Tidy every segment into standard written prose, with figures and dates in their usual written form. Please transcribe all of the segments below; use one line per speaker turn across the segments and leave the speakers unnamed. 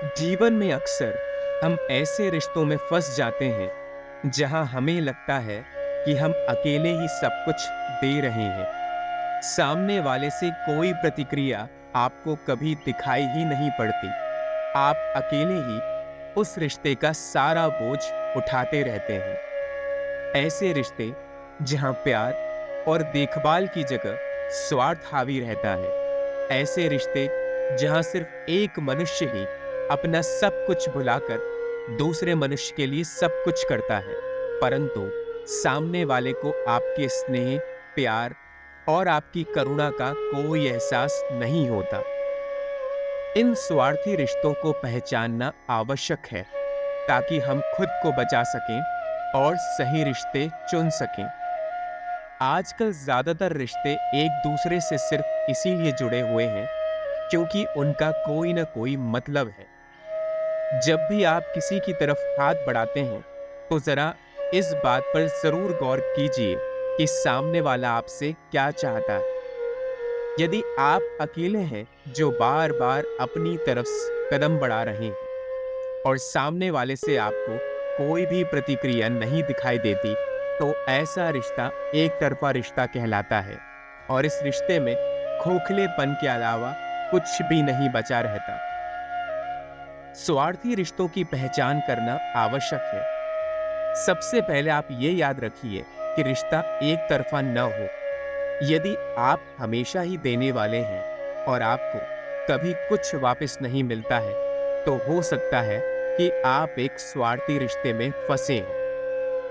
जीवन में अक्सर हम ऐसे रिश्तों में फंस जाते हैं जहां हमें लगता है कि हम अकेले ही सब कुछ दे रहे हैं। सामने वाले से कोई प्रतिक्रिया आपको कभी दिखाई ही नहीं पड़ती। आप अकेले ही उस रिश्ते का सारा बोझ उठाते रहते हैं। ऐसे रिश्ते जहां प्यार और देखभाल की जगह स्वार्थ हावी रहता है। ऐसे रिश्ते जहां सिर्फ एक मनुष्य ही अपना सब कुछ भुलाकर दूसरे मनुष्य के लिए सब कुछ करता है, परंतु सामने वाले को आपके स्नेह, प्यार और आपकी करुणा का कोई एहसास नहीं होता। इन स्वार्थी रिश्तों को पहचानना आवश्यक है ताकि हम खुद को बचा सकें और सही रिश्ते चुन सकें। आजकल ज्यादातर रिश्ते एक दूसरे से सिर्फ इसीलिए जुड़े हुए हैं क्योंकि उनका कोई ना कोई मतलब है। जब भी आप किसी की तरफ हाथ बढ़ाते हैं तो जरा इस बात पर जरूर गौर कीजिए कि सामने वाला आपसे क्या चाहता है। यदि आप अकेले हैं जो बार बार अपनी तरफ कदम बढ़ा रहे हैं और सामने वाले से आपको कोई भी प्रतिक्रिया नहीं दिखाई देती, तो ऐसा रिश्ता एक तरफा रिश्ता कहलाता है और इस रिश्ते में खोखलेपन के अलावा कुछ भी नहीं बचा रहता। स्वार्थी रिश्तों की पहचान करना आवश्यक है। सबसे पहले आप ये याद रखिए कि रिश्ता एक तरफा न हो। यदि आप हमेशा ही देने वाले हैं और आपको कभी कुछ वापस नहीं मिलता है, तो हो सकता है कि आप एक स्वार्थी रिश्ते में फंसे हैं।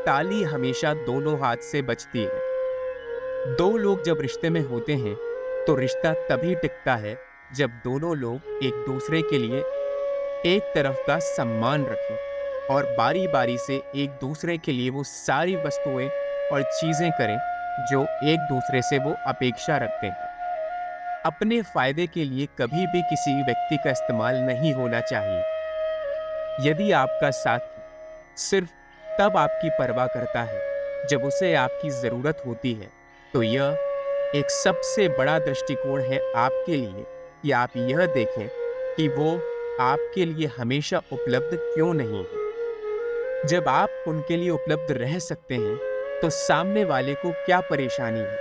ताली हमेशा दोनों हाथ से बजती है। दो लोग जब रिश्ते में होते हैं तो रिश्ता तभी टिकता है जब दोनों लोग एक दूसरे के लिए एक तरफ का सम्मान रखें और बारी बारी से एक दूसरे के लिए वो सारी वस्तुएं और चीजें करें जो एक दूसरे से वो अपेक्षा रखते हैं। अपने फायदे के लिए कभी भी किसी व्यक्ति का इस्तेमाल नहीं होना चाहिए। यदि आपका साथी सिर्फ तब आपकी परवाह करता है जब उसे आपकी जरूरत होती है, तो यह एक सबसे बड़ा दृष्टिकोण है आपके लिए कि आप यह देखें कि वो आपके लिए हमेशा उपलब्ध क्यों नहीं है। जब आप उनके लिए उपलब्ध रह सकते हैं, तो सामने वाले को क्या परेशानी है,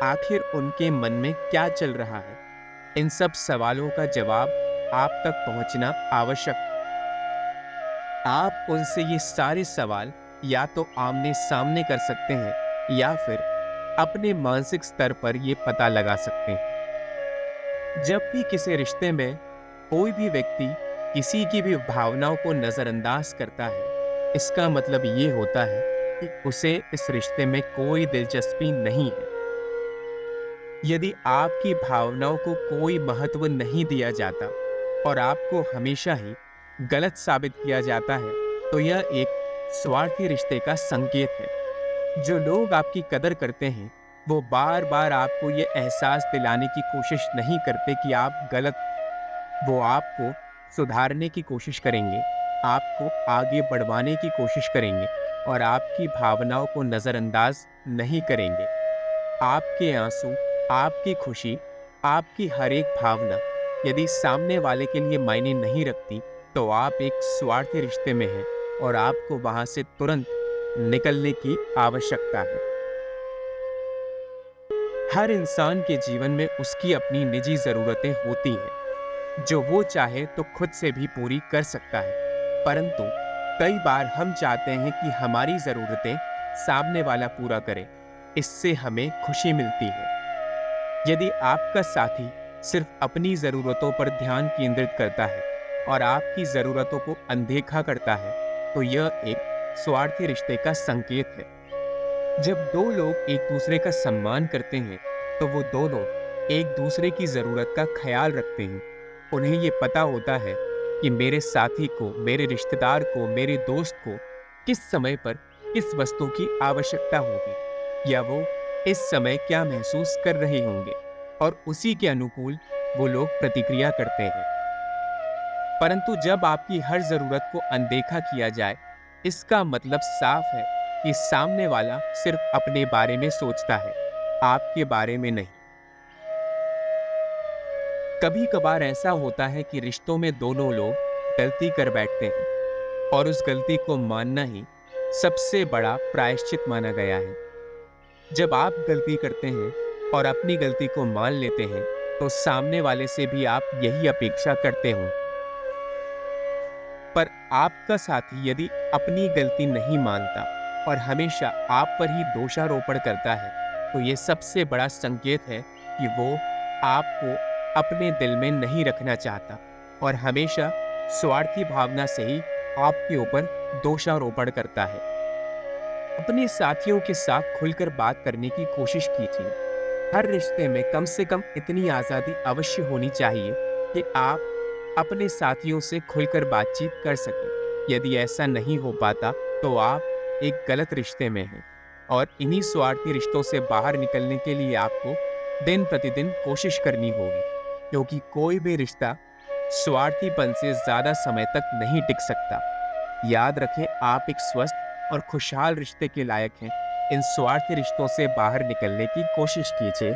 आखिर उनके मन में क्या चल रहा है, इन सब सवालों का जवाब आप तक पहुंचना आवश्यक है। आप उनसे ये सारे सवाल या तो आमने सामने कर सकते हैं या फिर अपने मानसिक स्तर पर ये पता लगा सकते हैं। जब भी किसी रिश्ते में कोई भी व्यक्ति किसी की भी भावनाओं को नजरअंदाज करता है, इसका मतलब ये होता है कि उसे इस रिश्ते में कोई दिलचस्पी नहीं है। यदि आपकी भावनाओं को कोई महत्व नहीं दिया जाता और आपको हमेशा ही गलत साबित किया जाता है, तो यह एक स्वार्थी रिश्ते का संकेत है। जो लोग आपकी कदर करते हैं, वो बार बार आपको ये एहसास दिलाने की कोशिश नहीं करते कि आप गलत। वो आपको सुधारने की कोशिश करेंगे, आपको आगे बढ़वाने की कोशिश करेंगे और आपकी भावनाओं को नजरअंदाज नहीं करेंगे। आपके आंसू, आपकी खुशी, आपकी हर एक भावना यदि सामने वाले के लिए मायने नहीं रखती, तो आप एक स्वार्थी रिश्ते में हैं और आपको वहां से तुरंत निकलने की आवश्यकता है। हर इंसान के जीवन में उसकी अपनी निजी जरूरतें होती हैं जो वो चाहे तो खुद से भी पूरी कर सकता है, परंतु कई बार हम चाहते हैं कि हमारी जरूरतें सामने वाला पूरा करे। इससे हमें खुशी मिलती है। यदि आपका साथी सिर्फ अपनी जरूरतों पर ध्यान केंद्रित करता है और आपकी जरूरतों को अनदेखा करता है, तो यह एक स्वार्थी रिश्ते का संकेत है। जब दो लोग एक दूसरे का सम्मान करते हैं, तो वो दोनों एक दूसरे की जरूरत का ख्याल रखते हैं। उन्हें ये पता होता है कि मेरे साथी को, मेरे रिश्तेदार को, मेरे दोस्त को किस समय पर किस वस्तु की आवश्यकता होगी या वो इस समय क्या महसूस कर रहे होंगे, और उसी के अनुकूल वो लोग प्रतिक्रिया करते हैं। परंतु जब आपकी हर जरूरत को अनदेखा किया जाए, इसका मतलब साफ है कि सामने वाला सिर्फ अपने बारे में सोचता है, आपके बारे में नहीं। कभी कभार ऐसा होता है कि रिश्तों में दोनों लोग गलती कर बैठते हैं और उस गलती को मानना ही सबसे बड़ा प्रायश्चित माना गया है। जब आप गलती करते हैं और अपनी गलती को मान लेते हैं, तो सामने वाले से भी आप यही अपेक्षा करते हो। पर आपका साथी यदि अपनी गलती नहीं मानता और हमेशा आप पर ही दोषारोपण करता है, तो ये सबसे बड़ा संकेत है कि वो आपको अपने दिल में नहीं रखना चाहता और हमेशा स्वार्थी भावना से ही आपके ऊपर दोषारोपण करता है। अपने साथियों के साथ खुलकर बात करने की कोशिश कीजिए। हर रिश्ते में कम से कम इतनी आज़ादी अवश्य होनी चाहिए कि आप अपने साथियों से खुलकर बातचीत कर सकें। यदि ऐसा नहीं हो पाता, तो आप एक गलत रिश्ते में हैं और इन्हीं स्वार्थी रिश्तों से बाहर निकलने के लिए आपको दिन प्रतिदिन कोशिश करनी होगी, क्योंकि कोई भी रिश्ता स्वार्थीपन से ज़्यादा समय तक नहीं टिक सकता। याद रखें, आप एक स्वस्थ और खुशहाल रिश्ते के लायक हैं। इन स्वार्थी रिश्तों से बाहर निकलने की कोशिश कीजिए